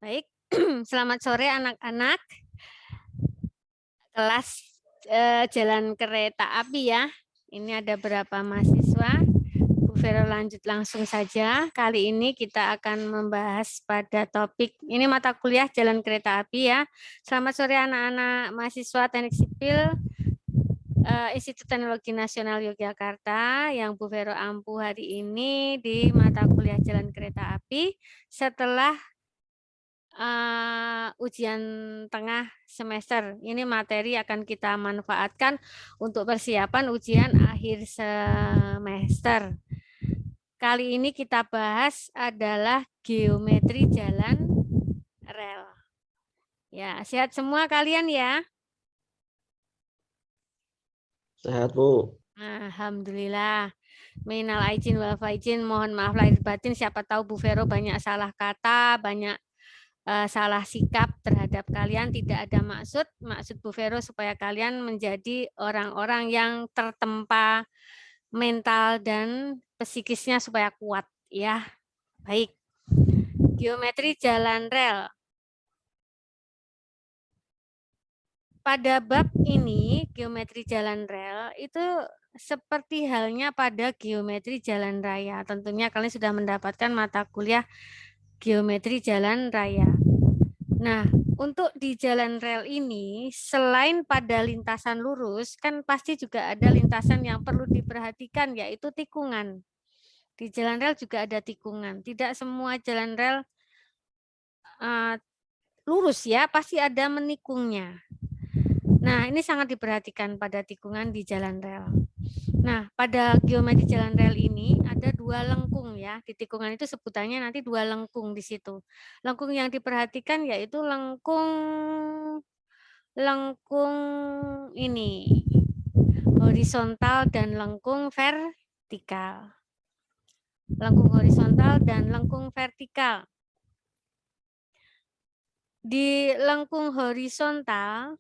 Baik, selamat sore anak-anak. Kelas jalan kereta api ya. Ini ada berapa mahasiswa? Bu Vero lanjut langsung saja. Kali ini kita akan membahas pada topik, ini mata kuliah jalan kereta api ya. Selamat sore anak-anak mahasiswa Teknik Sipil Institut Teknologi Nasional Yogyakarta yang Bu Vero ampu hari ini di mata kuliah jalan kereta api setelah ujian tengah semester. Ini materi akan kita manfaatkan untuk persiapan ujian akhir semester. Kali ini kita bahas adalah geometri jalan rel. Ya, sehat semua kalian ya? Sehat, Bu. Alhamdulillah. Minal aidin wal faizin, mohon maaf lahir batin. Siapa tahu Bu Vero banyak salah kata, banyak salah sikap terhadap kalian. Tidak ada maksud Bu Vero supaya kalian menjadi orang-orang yang tertempa mental dan psikisnya supaya kuat ya. Baik. Geometri jalan rel. Pada bab ini geometri jalan rel itu seperti halnya pada geometri jalan raya. Tentunya kalian sudah mendapatkan mata kuliah geometri jalan raya. Nah, untuk di jalan rel ini, selain pada lintasan lurus, kan pasti juga ada lintasan yang perlu diperhatikan, yaitu tikungan. Di jalan rel juga ada tikungan. Tidak semua jalan rel lurus ya, pasti ada menikungnya. Nah, ini sangat diperhatikan pada tikungan di jalan rel. Nah, pada geometri jalan rel ini ada dua lengkung ya. Di tikungan itu sebutannya nanti dua lengkung di situ. Lengkung yang diperhatikan yaitu lengkung ini horizontal dan lengkung vertikal. Lengkung horizontal dan lengkung vertikal. Di lengkung horizontal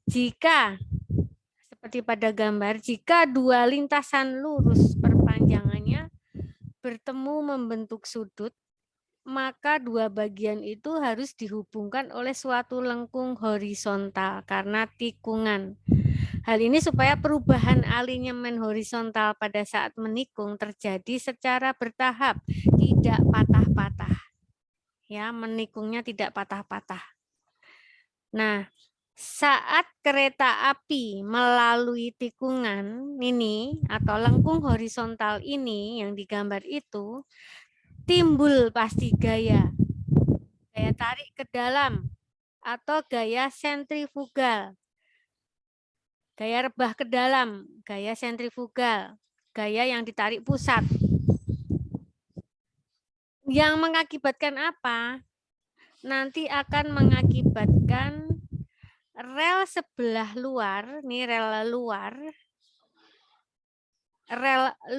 jika seperti pada gambar, jika dua lintasan lurus perpanjangannya bertemu membentuk sudut, maka dua bagian itu harus dihubungkan oleh suatu lengkung horizontal karena tikungan. Hal ini supaya perubahan alinyemen horizontal pada saat menikung terjadi secara bertahap, tidak patah-patah. Ya, menikungnya tidak patah-patah. Nah, saat kereta api melalui tikungan ini atau lengkung horizontal ini yang digambar itu, timbul pasti gaya tarik ke dalam atau gaya sentrifugal. Gaya rebah ke dalam, gaya sentrifugal, gaya yang ditarik pusat. Yang mengakibatkan apa? Nanti akan mengakibatkan rel sebelah luar, nih rel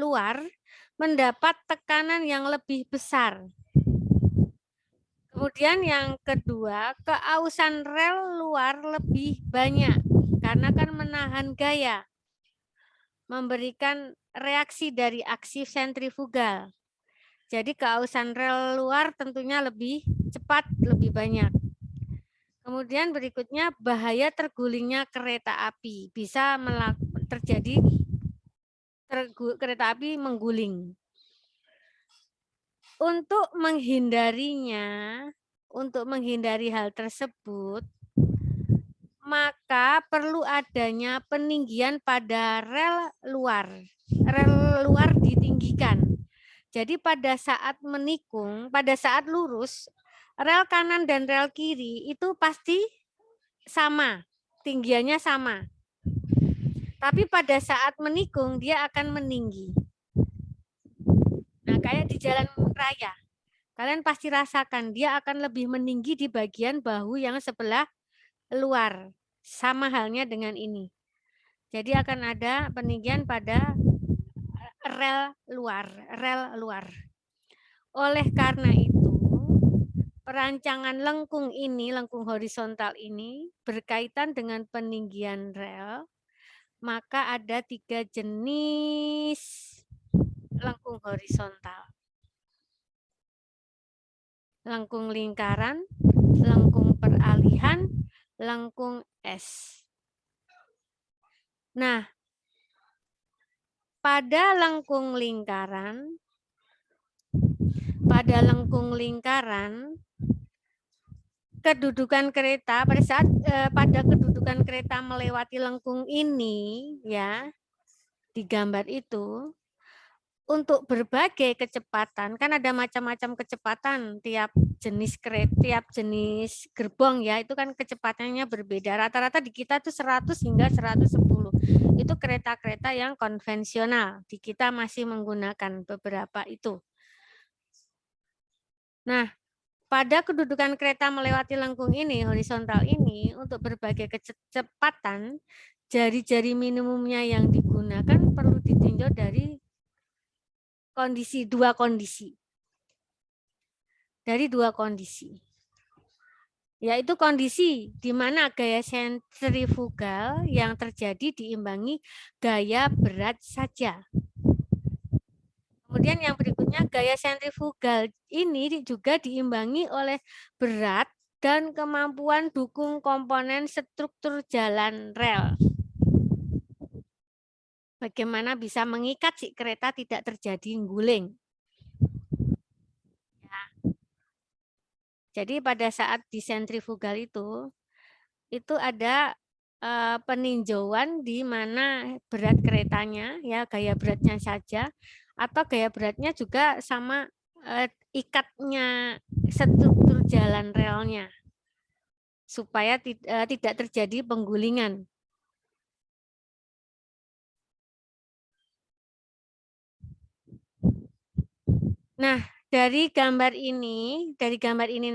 luar mendapat tekanan yang lebih besar. Kemudian yang kedua, keausan rel luar lebih banyak karena kan menahan gaya, memberikan reaksi dari aksi sentrifugal. Jadi keausan rel luar tentunya lebih cepat, lebih banyak. Kemudian berikutnya bahaya tergulingnya kereta api. Bisa terjadi kereta api mengguling. Untuk menghindari hal tersebut, maka perlu adanya peninggian pada rel luar. Rel luar ditinggikan. Jadi pada saat menikung, pada saat lurus, rel kanan dan rel kiri itu pasti sama, tinggiannya sama. Tapi pada saat menikung, dia akan meninggi. Nah, kayak di jalan raya. Kalian pasti rasakan, dia akan lebih meninggi di bagian bahu yang sebelah luar. Sama halnya dengan ini. Jadi akan ada peninggian pada rel luar. Oleh karena itu, perancangan lengkung ini, lengkung horizontal ini berkaitan dengan peninggian rel, maka ada 3 jenis lengkung horizontal. Lengkung lingkaran, lengkung peralihan, lengkung S. Nah, pada lengkung lingkaran, kedudukan kereta pada saat pada kedudukan kereta melewati lengkung ini, ya, di gambar itu, untuk berbagai kecepatan, kan ada macam-macam kecepatan tiap jenis kereta, tiap jenis gerbong, ya, itu kan kecepatannya berbeda. Rata-rata di kita itu 100 hingga 110. Itu kereta-kereta yang konvensional. Di kita masih menggunakan beberapa itu. Nah, pada kedudukan kereta melewati lengkung ini, horizontal ini, untuk berbagai kecepatan, jari-jari minimumnya yang digunakan perlu ditinjau dari dua kondisi. Dari dua kondisi. Yaitu kondisi di mana gaya sentrifugal yang terjadi diimbangi gaya berat saja. Kemudian yang berikutnya, gaya sentrifugal ini juga diimbangi oleh berat dan kemampuan dukung komponen struktur jalan rel. Bagaimana bisa mengikat si kereta tidak terjadi guling. Ya. Jadi pada saat di sentrifugal itu ada peninjauan di mana berat keretanya, ya, gaya beratnya saja, atau gaya beratnya juga sama ikatnya struktur jalan relnya, supaya tidak terjadi penggulingan. Nah, dari gambar ini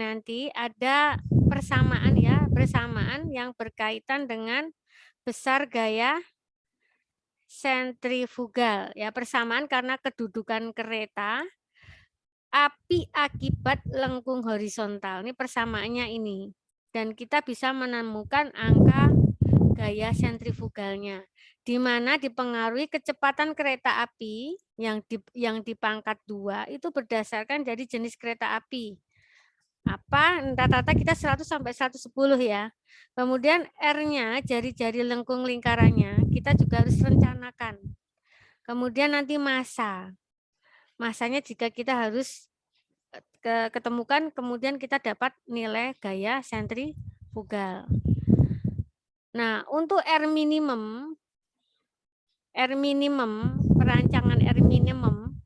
nanti ada persamaan, ya, persamaan yang berkaitan dengan besar gaya sentrifugal, ya, persamaan karena kedudukan kereta, api akibat lengkung horizontal. Ini persamaannya ini. Dan kita bisa menemukan angka gaya sentrifugalnya, di mana dipengaruhi kecepatan kereta api yang di pangkat 2 itu berdasarkan dari jenis kereta api. Rata-rata kita 100 sampai 110, ya. Kemudian R-nya, jari-jari lengkung lingkarannya, kita juga harus rencanakan. Kemudian nanti massa. Massanya jika kita harus ketemukan, kemudian kita dapat nilai gaya sentrifugal. Nah, untuk R minimum, perancangan R minimum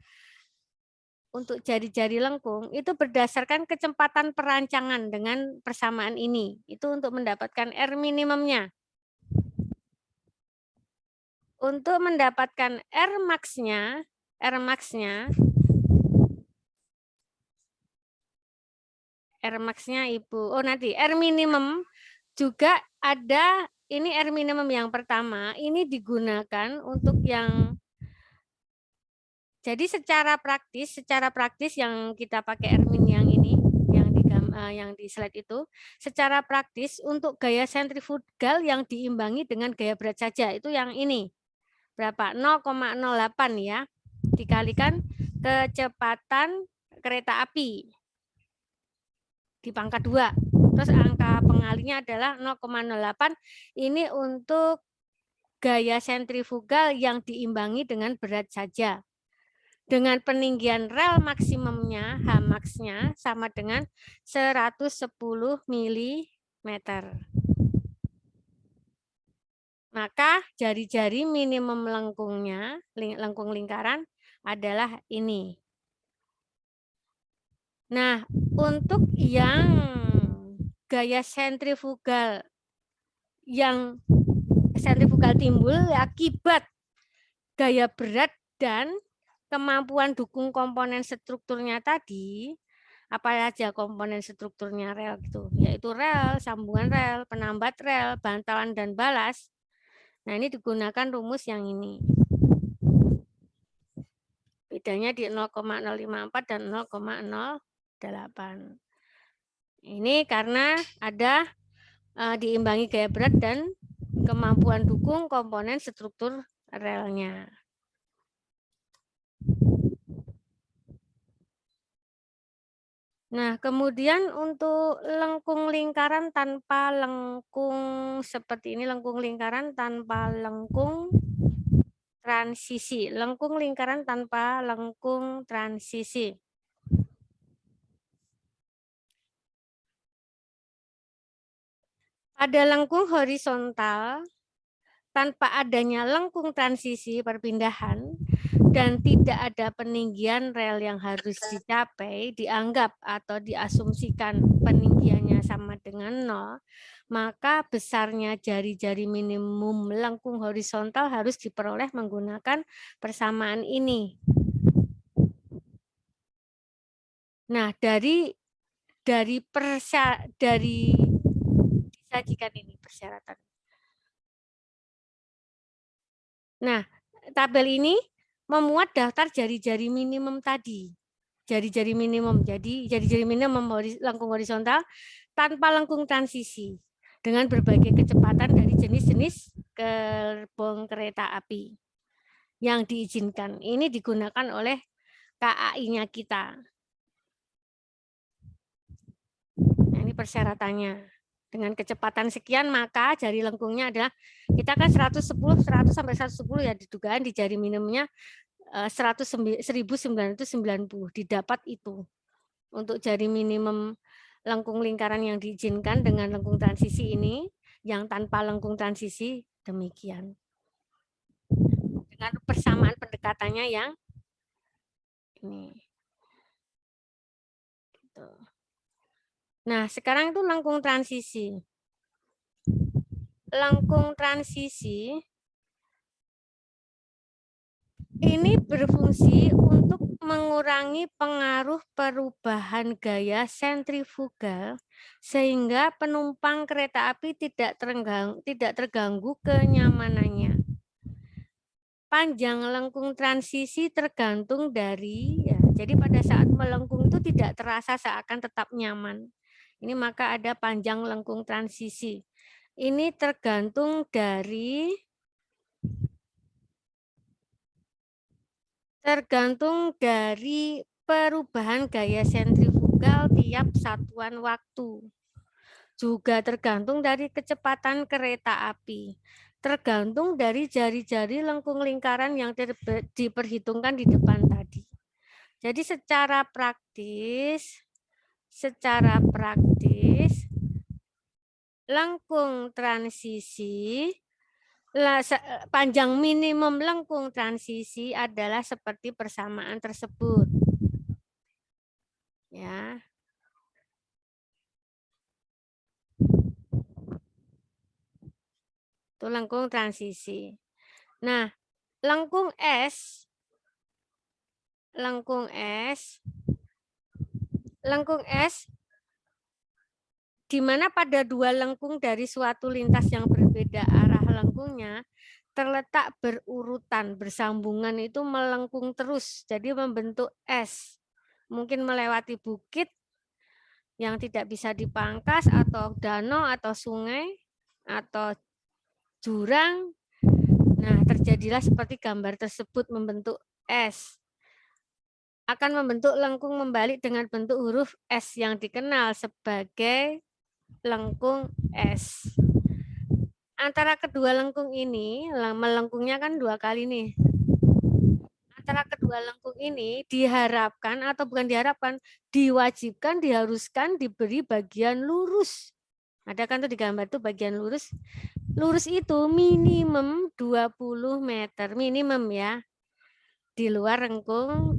untuk jari-jari lengkung itu berdasarkan kecepatan perancangan dengan persamaan ini. Itu untuk mendapatkan R minimumnya. Untuk mendapatkan R max-nya, Ibu. Oh, nanti R minimum juga ada, ini R minimum yang pertama, ini digunakan untuk yang, jadi secara praktis yang kita pakai R min yang ini, yang di slide itu, secara praktis untuk gaya sentrifugal yang diimbangi dengan gaya berat saja, itu yang ini. Berapa? 0,08, ya. Dikalikan kecepatan kereta api di pangkat 2. Terus angka pengalinya adalah 0,08. Ini untuk gaya sentrifugal yang diimbangi dengan berat saja. Dengan peninggian rel maksimumnya, H max-nya sama dengan 110 mm. Maka jari-jari minimum lengkungnya, lengkung lingkaran adalah ini. Nah, untuk yang gaya sentrifugal timbul akibat gaya berat dan kemampuan dukung komponen strukturnya tadi, apa saja komponen strukturnya rel gitu, yaitu rel, sambungan rel, penambat rel, bantalan dan balas. Nah, ini digunakan rumus yang ini. Bedanya di 0,054 dan 0,08. Ini karena ada diimbangi gaya berat dan kemampuan dukung komponen struktur relnya. Nah, kemudian untuk lengkung lingkaran tanpa lengkung seperti ini, lengkung lingkaran tanpa lengkung transisi, lengkung lingkaran tanpa lengkung transisi. Pada lengkung horizontal, tanpa adanya lengkung transisi perpindahan, dan tidak ada peninggian rel yang harus dicapai, dianggap atau diasumsikan peninggiannya sama dengan 0, maka besarnya jari-jari minimum lengkung horizontal harus diperoleh menggunakan persamaan ini. Nah, dari disajikan ini persyaratan. Nah, tabel ini memuat daftar jari-jari minimum tadi. Jari-jari minimum. Jadi jari-jari minimum lengkung horizontal tanpa lengkung transisi dengan berbagai kecepatan dari jenis-jenis gerbong kereta api yang diizinkan. Ini digunakan oleh KAI-nya kita. Nah, ini persyaratannya. Dengan kecepatan sekian, maka jari lengkungnya adalah, kita kan 110 sampai 110 ya didugaan, di jari minimumnya 1990 didapat itu. Untuk jari minimum lengkung lingkaran yang diizinkan dengan lengkung transisi ini, yang tanpa lengkung transisi demikian. Dengan persamaan pendekatannya yang ini. Nah, sekarang itu lengkung transisi. Lengkung transisi ini berfungsi untuk mengurangi pengaruh perubahan gaya sentrifugal sehingga penumpang kereta api tidak terganggu kenyamanannya. Panjang lengkung transisi tergantung dari, ya, jadi pada saat melengkung itu tidak terasa seakan tetap nyaman. Ini maka ada panjang lengkung transisi. Ini tergantung dari perubahan gaya sentrifugal tiap satuan waktu. Juga tergantung dari kecepatan kereta api. Tergantung dari jari-jari lengkung lingkaran yang diperhitungkan di depan tadi. Jadi secara praktis lengkung transisi, panjang minimum lengkung transisi adalah seperti persamaan tersebut. Ya. Itu lengkung transisi. Nah, lengkung S di mana pada dua lengkung dari suatu lintas yang berbeda arah lengkungnya terletak berurutan, bersambungan itu melengkung terus, jadi membentuk S. Mungkin melewati bukit yang tidak bisa dipangkas, atau danau, atau sungai, atau jurang. Nah, terjadilah seperti gambar tersebut, membentuk S. Akan membentuk lengkung membalik dengan bentuk huruf S yang dikenal sebagai lengkung S. Antara kedua lengkung ini, melengkungnya kan dua kali nih. Antara kedua lengkung ini diharapkan atau bukan diharapkan, diwajibkan, diharuskan diberi bagian lurus. Ada kan tuh di gambar tuh bagian lurus. Lurus itu minimum 20 meter, minimum ya. Di luar lengkung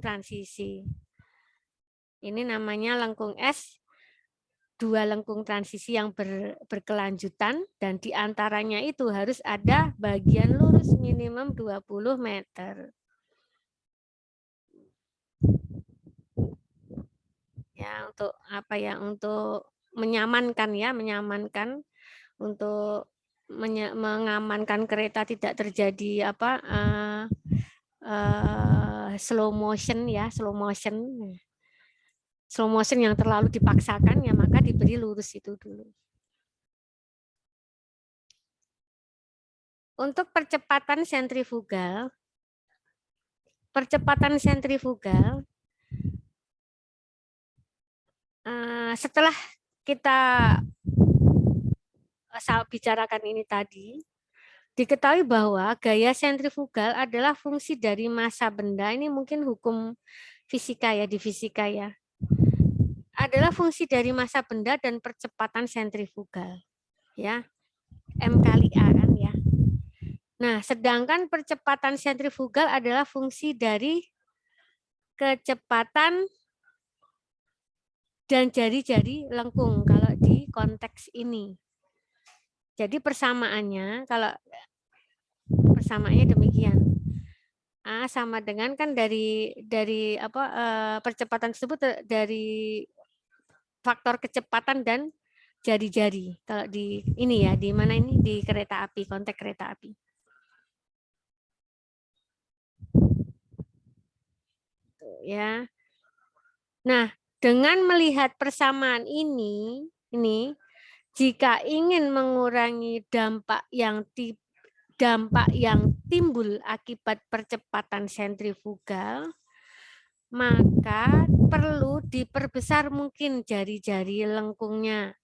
transisi. Ini namanya lengkung S, dua lengkung transisi yang berkelanjutan, dan diantaranya itu harus ada bagian lurus minimum 20 meter. Ya, untuk apa ya? Untuk menyamankan ya, untuk mengamankan kereta tidak terjadi slow motion yang terlalu dipaksakan, ya maka diberi lurus itu dulu. Untuk percepatan sentrifugal setelah kita bicarakan ini tadi, diketahui bahwa gaya sentrifugal adalah fungsi dari massa benda. Ini mungkin hukum fisika ya, di fisika ya. Adalah fungsi dari massa benda dan percepatan sentrifugal. Ya, M kali A kan ya. Nah, sedangkan percepatan sentrifugal adalah fungsi dari kecepatan dan jari-jari lengkung kalau di konteks ini. Jadi persamaannya, kalau persamaannya demikian. A sama dengan kan dari percepatan tersebut dari faktor kecepatan dan jari-jari. Kalau di ini ya, di mana ini di kereta api, konteks kereta api. Ya. Nah, dengan melihat persamaan ini jika ingin mengurangi dampak yang timbul akibat percepatan sentrifugal, maka perlu diperbesar mungkin jari-jari lengkungnya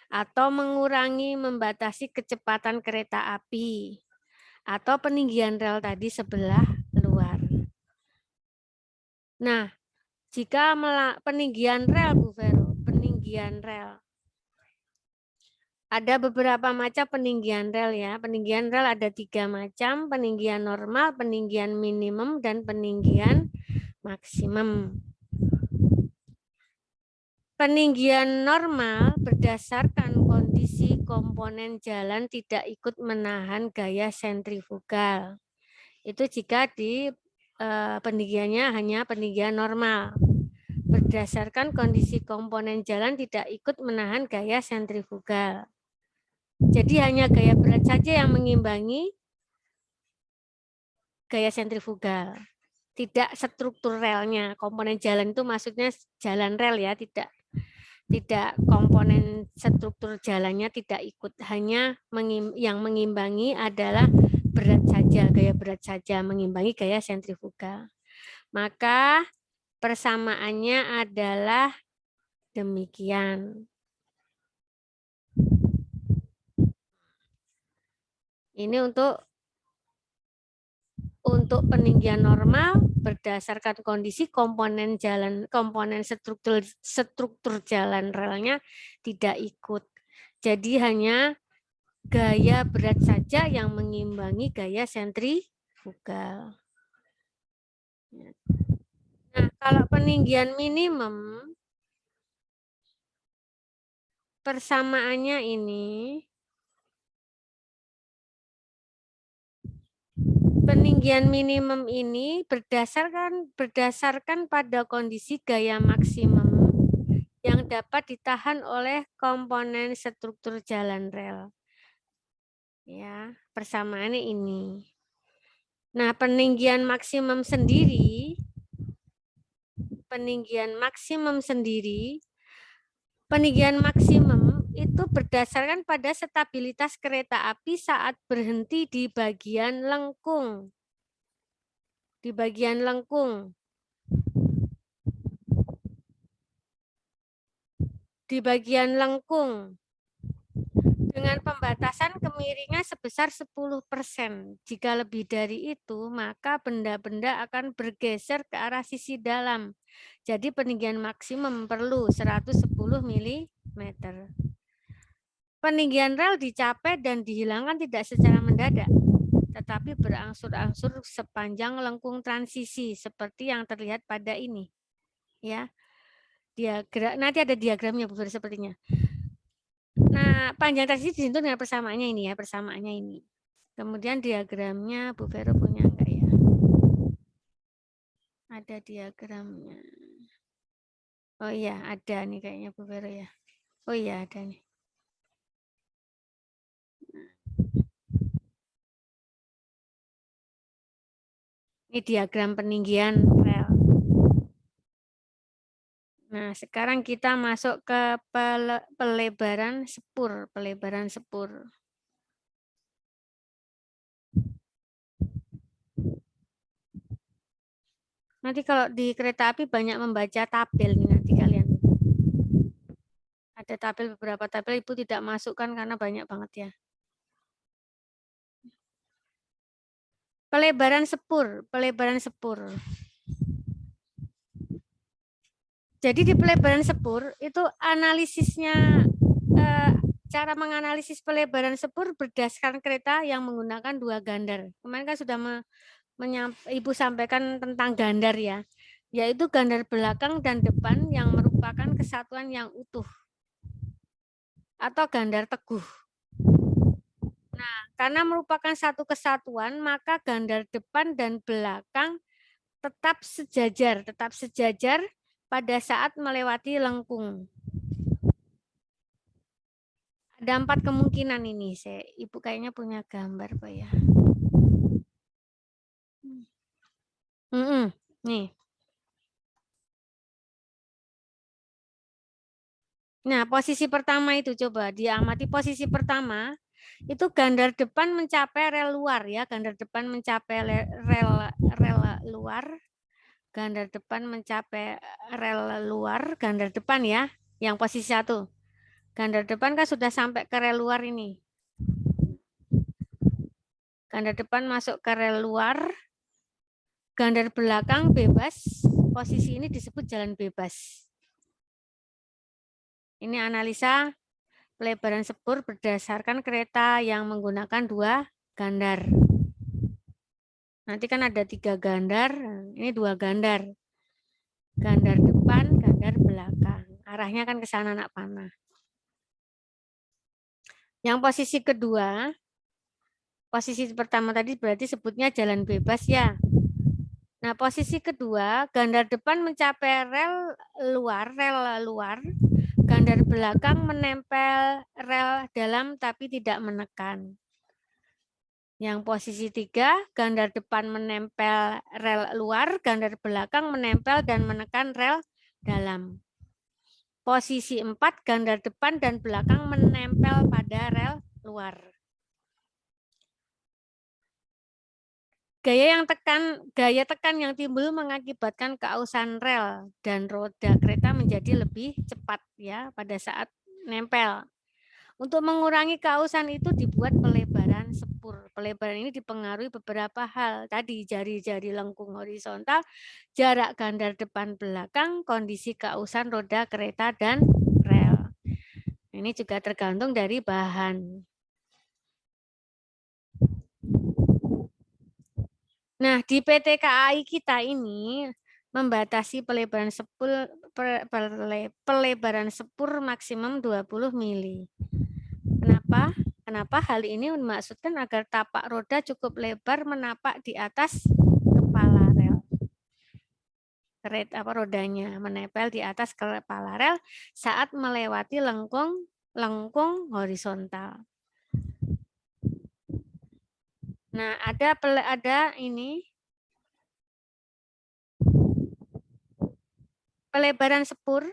atau mengurangi membatasi kecepatan kereta api atau peninggian rel tadi sebelah luar. Nah, jika peninggian rel, Bu Vero, peninggian rel. Ada beberapa macam peninggian rel ya. Peninggian rel ada 3 macam, peninggian normal, peninggian minimum, dan peninggian maksimum. Peninggian normal berdasarkan kondisi komponen jalan tidak ikut menahan gaya sentrifugal. Itu jika di peninggiannya hanya peninggian normal. Berdasarkan kondisi komponen jalan tidak ikut menahan gaya sentrifugal. Jadi hanya gaya berat saja yang mengimbangi gaya sentrifugal. Tidak struktur relnya. Komponen jalan itu maksudnya jalan rel ya, tidak komponen struktur jalannya tidak ikut, hanya yang mengimbangi adalah berat saja, gaya berat saja mengimbangi gaya sentrifugal. Maka persamaannya adalah demikian. Ini untuk peninggian normal berdasarkan kondisi komponen struktur jalan relnya tidak ikut. Jadi hanya gaya berat saja yang mengimbangi gaya sentrifugal. Nah, kalau peninggian minimum persamaannya ini peninggian minimum ini berdasarkan pada kondisi gaya maksimum yang dapat ditahan oleh komponen struktur jalan rel. Ya, persamaannya ini. Nah, peninggian maksimum sendiri itu berdasarkan pada stabilitas kereta api saat berhenti di bagian lengkung. Di bagian lengkung. Dengan pembatasan kemiringan sebesar 10%. Jika lebih dari itu, maka benda-benda akan bergeser ke arah sisi dalam. Jadi peninggian maksimum perlu 110 mm. Peninggian rel dicapai dan dihilangkan tidak secara mendadak, tetapi berangsur-angsur sepanjang lengkung transisi seperti yang terlihat pada ini. Ya. Nanti ada diagramnya Bu Fer, sepertinya. Nah, panjang transisi disentuh dengan persamaannya ini ya, persamaannya ini. Kemudian diagramnya Bu Vero punya enggak ya? Ada diagramnya. Oh iya, ada nih kayaknya Bu Vero ya. Oh iya, ada nih. Ini diagram peninggian rel. Nah, sekarang kita masuk ke pelebaran sepur, Nanti kalau di kereta api banyak membaca tabel nih nanti kalian. Ada tabel, beberapa tabel Ibu tidak masukkan karena banyak banget ya. Pelebaran sepur, pelebaran sepur. Jadi di pelebaran sepur itu analisisnya, cara menganalisis pelebaran sepur berdasarkan kereta yang menggunakan 2 gandar. Kemarin kan sudah Ibu sampaikan tentang gandar ya, yaitu gandar belakang dan depan yang merupakan kesatuan yang utuh atau gandar teguh. Nah, karena merupakan satu kesatuan, maka gandar depan dan belakang tetap sejajar pada saat melewati lengkung. Ada 4 kemungkinan ini. Ibu kayaknya punya gambar Pak ya. Nih. Nah, posisi pertama itu coba diamati posisi pertama. Itu gandar depan mencapai rel luar ya, gandar depan mencapai rel luar. Gandar depan mencapai rel luar, gandar depan ya, yang posisi 1. Gandar depan kan sudah sampai ke rel luar ini. Gandar depan masuk ke rel luar, gandar belakang bebas, posisi ini disebut jalan bebas. Ini analisa pelebaran sepur berdasarkan kereta yang menggunakan 2 gandar. Nanti kan ada 3 gandar, ini 2 gandar. Gandar depan, gandar belakang. Arahnya kan ke sana anak panah. Yang posisi kedua, posisi pertama tadi berarti sebutnya jalan bebas ya. Nah, posisi kedua, gandar depan mencapai rel luar, gandar belakang menempel rel dalam tapi tidak menekan. Yang posisi 3, gandar depan menempel rel luar, gandar belakang menempel dan menekan rel dalam. Posisi 4, gandar depan dan belakang menempel pada rel luar. Gaya tekan yang timbul mengakibatkan keausan rel dan roda kereta menjadi lebih cepat ya pada saat nempel. Untuk mengurangi keausan itu dibuat pelebaran sepur. Pelebaran ini dipengaruhi beberapa hal. Tadi jari-jari lengkung horizontal, jarak gandar depan belakang, kondisi keausan roda kereta dan rel. Ini juga tergantung dari bahan. Nah, di PT KAI kita ini membatasi pelebaran sepur maksimum 20 mili. Kenapa? Kenapa hal ini dimaksudkan agar tapak roda cukup lebar menapak di atas kepala rel. Rodanya menempel di atas kepala rel saat melewati lengkung horizontal. Nah, ada ini pelebaran sepur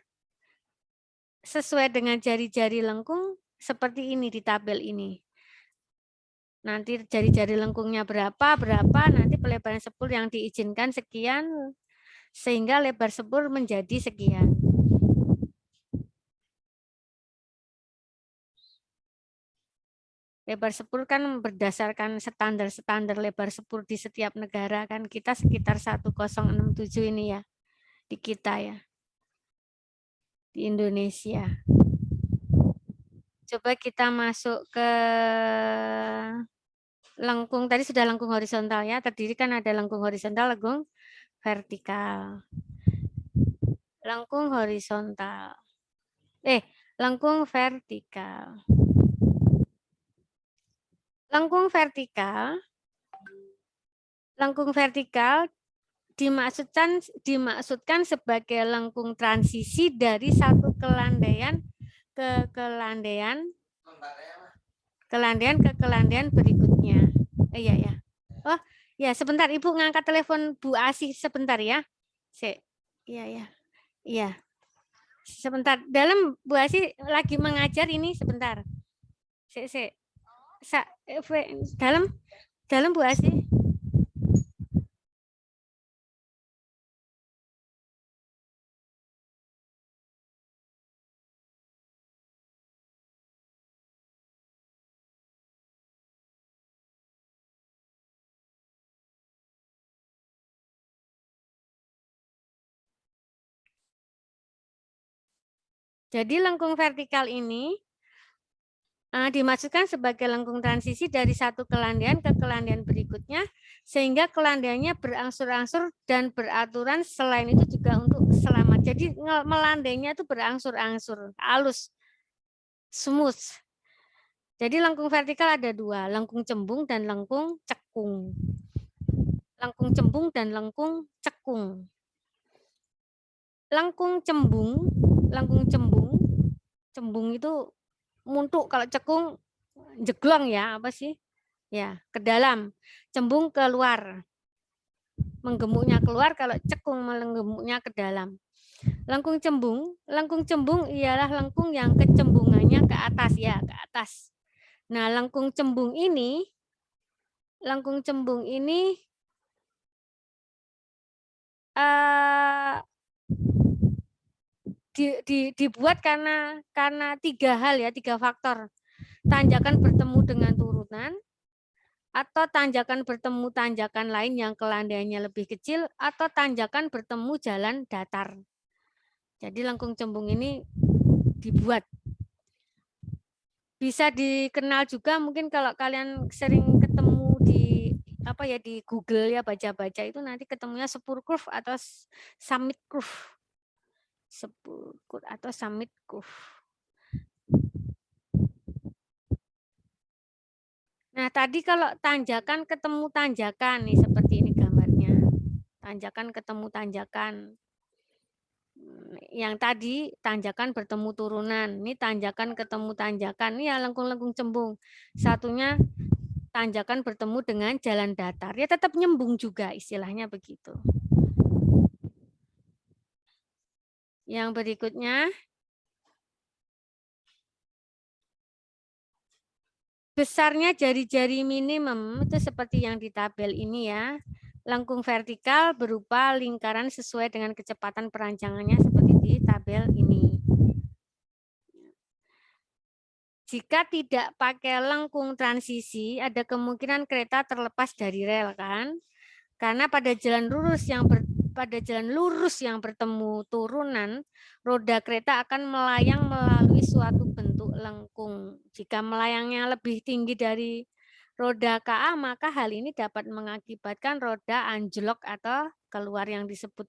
sesuai dengan jari-jari lengkung seperti ini di tabel ini. Nanti jari-jari lengkungnya berapa, nanti pelebaran sepur yang diizinkan sekian, sehingga lebar sepur menjadi sekian. Lebar sepur kan berdasarkan standar lebar sepur di setiap negara kan kita sekitar 1067 ini ya di kita ya di Indonesia. Coba kita masuk ke lengkung, tadi sudah lengkung horizontal ya, terdiri kan ada lengkung horizontal, lengkung vertikal. Lengkung horizontal. Lengkung vertikal. Lengkung vertikal dimaksudkan sebagai lengkung transisi dari satu kelandaian ke kelandaian berikutnya. Iya ya. Oh ya, sebentar Ibu ngangkat telepon Bu Asih sebentar ya. Iya ya. Iya. Sebentar. Dalam Bu Asih lagi mengajar ini sebentar. Dalam Bu Asih. Jadi lengkung vertikal ini dimaksudkan sebagai lengkung transisi dari satu kelandian ke kelandian berikutnya, sehingga kelandiannya berangsur-angsur dan beraturan, selain itu juga untuk selamat. Jadi melandainya itu berangsur-angsur, halus, smooth. Jadi lengkung vertikal ada dua, lengkung cembung dan lengkung cekung. Lengkung cembung dan lengkung cekung. Lengkung cembung itu muntuk, kalau cekung jeglong ya, apa sih? Ya, ke dalam, cembung keluar. Menggemuknya keluar, kalau cekung menggemuknya ke dalam. Lengkung cembung ialah lengkung yang kecembungannya ke atas ya, ke atas. Nah, lengkung cembung ini dibuat karena tiga hal ya, tiga faktor. Tanjakan bertemu dengan turunan, atau tanjakan bertemu tanjakan lain yang kelandaiannya lebih kecil, atau tanjakan bertemu jalan datar. Jadi lengkung cembung ini dibuat. Bisa dikenal juga mungkin kalau kalian sering ketemu di di Google ya, baca-baca itu nanti ketemunya spur curve atau summit curve. Spur curve atau summit curve. Nah, tadi kalau tanjakan ketemu tanjakan nih, seperti ini gambarnya. Tanjakan ketemu tanjakan. Yang tadi tanjakan bertemu turunan, ini tanjakan ketemu tanjakan, ini ya lengkung-lengkung cembung. Satunya tanjakan bertemu dengan jalan datar, ya tetap nyembung juga, istilahnya begitu. Yang berikutnya, besarnya jari-jari minimum itu seperti yang di tabel ini ya. Lengkung vertikal berupa lingkaran sesuai dengan kecepatan perancangannya seperti di tabel ini. Jika tidak pakai lengkung transisi, ada kemungkinan kereta terlepas dari rel kan? Karena pada jalan lurus yang bertemu turunan, roda kereta akan melayang melalui suatu bentuk lengkung. Jika melayangnya lebih tinggi dari roda KA, maka hal ini dapat mengakibatkan roda anjlok atau keluar, yang disebut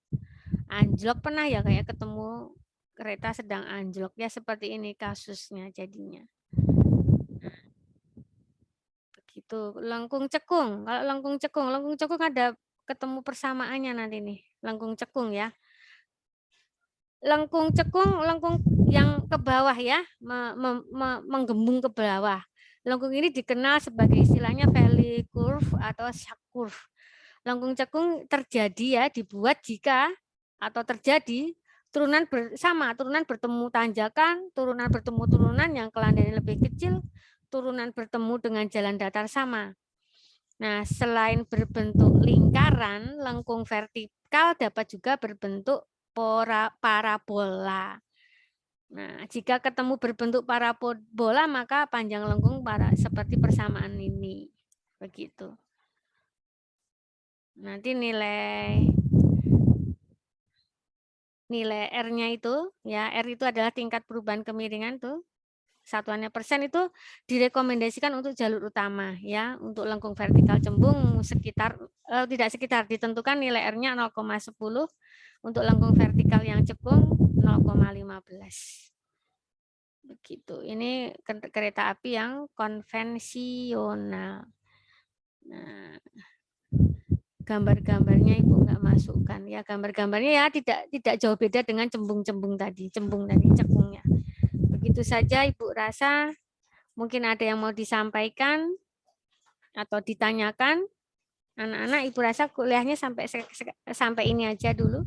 anjlok. Pernah ya kayak ketemu kereta sedang anjlok ya, seperti ini kasusnya jadinya. Begitu. Lengkung cekung. Kalau lengkung cekung ada ketemu persamaannya nanti nih. Lengkung cekung ya. Lengkung cekung, lengkung yang ke bawah ya, menggembung ke bawah. Lengkung ini dikenal sebagai istilahnya valley curve atau sharp curve. Lengkung cekung terjadi ya, dibuat jika atau terjadi turunan turunan bertemu tanjakan, turunan bertemu turunan yang kelandaiannya lebih kecil, turunan bertemu dengan jalan datar sama. Nah, selain berbentuk lingkaran, lengkung vertikal dapat juga berbentuk parabola. Nah, jika ketemu berbentuk parabola, maka panjang lengkung seperti persamaan ini. Begitu. Nanti nilai R-nya itu, ya, R itu adalah tingkat perubahan kemiringan tuh. Satuannya persen, itu direkomendasikan untuk jalur utama ya. Untuk lengkung vertikal cembung ditentukan nilai R-nya 0,10, untuk lengkung vertikal yang cekung 0,15. Begitu. Ini kereta api yang konvensional. Nah, gambar-gambarnya Ibu nggak masukkan ya. Gambar-gambarnya ya tidak jauh beda dengan cembung tadi, cekungnya. Begitu saja Ibu rasa. Mungkin ada yang mau disampaikan atau ditanyakan. Anak-anak, Ibu rasa kuliahnya sampai ini aja dulu.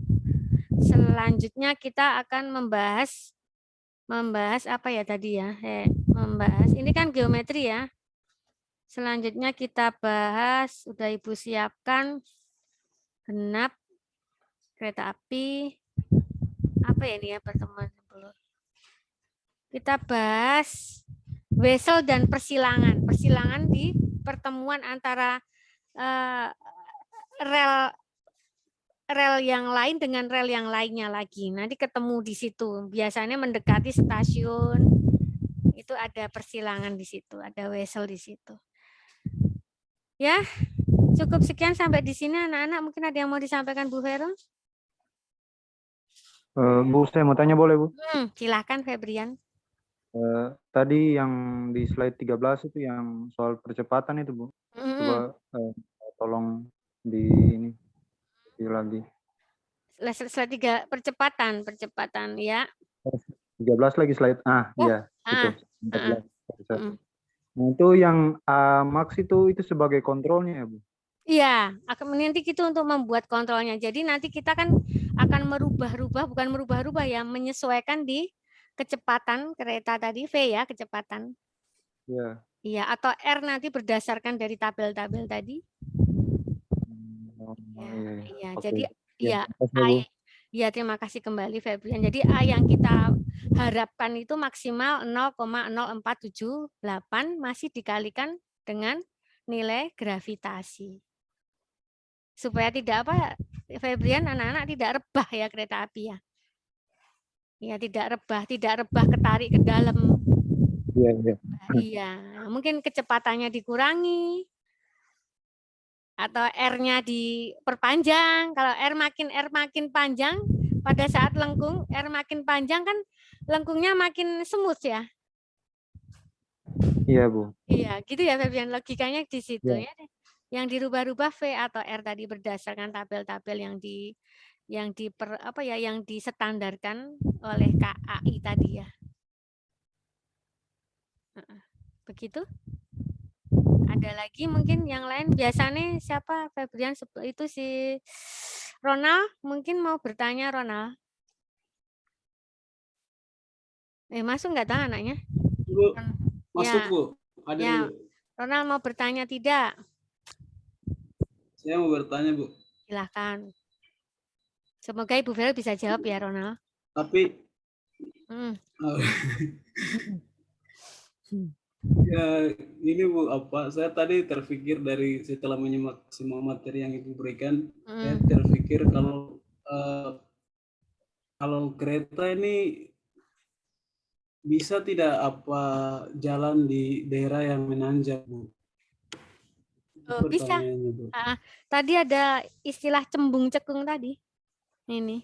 Selanjutnya kita akan membahas apa ya tadi ya? Membahas ini kan geometri ya. Selanjutnya kita bahas, udah Ibu siapkan genap kereta api. Apa ya ini ya pertemuan dulu. Kita bahas wesel dan persilangan. Persilangan di pertemuan antara rel rel yang lain dengan rel yang lainnya lagi. Nanti ketemu di situ. Biasanya mendekati stasiun itu ada persilangan di situ, ada wesel di situ. Ya, cukup sekian sampai di sini anak-anak. Mungkin ada yang mau disampaikan Bu Vero? Bu, saya mau tanya boleh, Bu? Silakan Febrian. Tadi yang di slide 13 itu yang soal percepatan itu, Bu. Coba tolong di ini lagi. Slide 3 percepatan ya. 13 lagi slide. Iya, itu. 14. Nah, itu yang max itu sebagai kontrolnya ya, Bu? Iya, nanti itu untuk membuat kontrolnya. Jadi nanti kita kan akan bukan merubah-rubah ya, menyesuaikan di kecepatan kereta tadi, V ya, kecepatan. Iya. Iya, atau R nanti berdasarkan dari tabel-tabel tadi. Iya, jadi ya terima kasih kembali Febrian. Jadi A yang kita harapkan itu maksimal 0,0478 masih dikalikan dengan nilai gravitasi. Supaya tidak Febrian, anak-anak tidak rebah ya kereta api ya. Ya, tidak rebah ketarik ke dalam. Iya, mungkin kecepatannya dikurangi atau R-nya diperpanjang. Kalau R makin panjang pada saat lengkung, R makin panjang kan lengkungnya makin smooth ya. Iya, Bu. Iya, gitu ya Febrian, logikanya di situ ya. Yang dirubah-rubah V atau R tadi berdasarkan tabel-tabel yang distandarkan oleh KAI tadi ya. Begitu. Ada lagi mungkin yang lain, biasanya siapa Febrian itu si Ronald, mungkin mau bertanya Ronald. Masuk nggak tahu anaknya? Bu, masuk ya. Bu. Ada ya. Bu. Ronald mau bertanya tidak? Saya mau bertanya Bu. Silahkan. Semoga Ibu Vero bisa jawab ya Ronald. Tapi ya ini Bu, saya tadi terpikir setelah menyimak semua materi yang Ibu berikan, saya terpikir kalau kereta ini bisa tidak jalan di daerah yang menanjak Bu? Bisa. Bu. Tadi ada istilah cembung cekung tadi. Ini.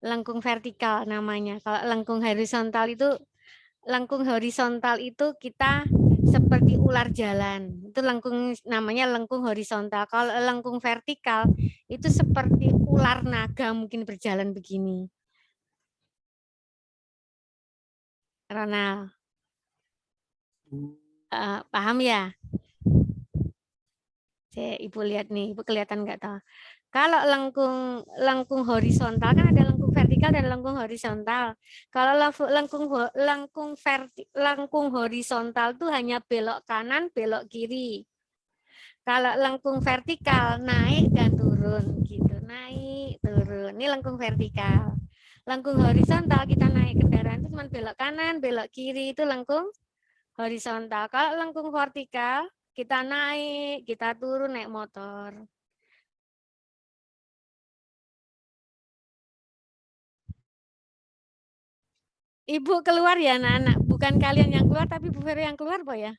Lengkung vertikal namanya. Kalau lengkung horizontal itu kita seperti ular jalan. Itu namanya lengkung horizontal. Kalau lengkung vertikal itu seperti ular naga mungkin berjalan begini. Ronald. Paham ya? Ibu lihat nih, Ibu kelihatan nggak tahu. Kalau lengkung horizontal kan ada lengkung vertikal dan lengkung horizontal. Kalau lengkung horizontal itu hanya belok kanan, belok kiri. Kalau lengkung vertikal naik dan turun gitu, naik turun. Ini lengkung vertikal. Lengkung horizontal kita naik kendaraan itu cuma belok kanan, belok kiri, itu lengkung horizontal. Kalau lengkung vertikal kita naik, kita turun naik motor. Ibu keluar ya anak-anak, bukan kalian yang keluar tapi Bu Vero yang keluar, Boy ya.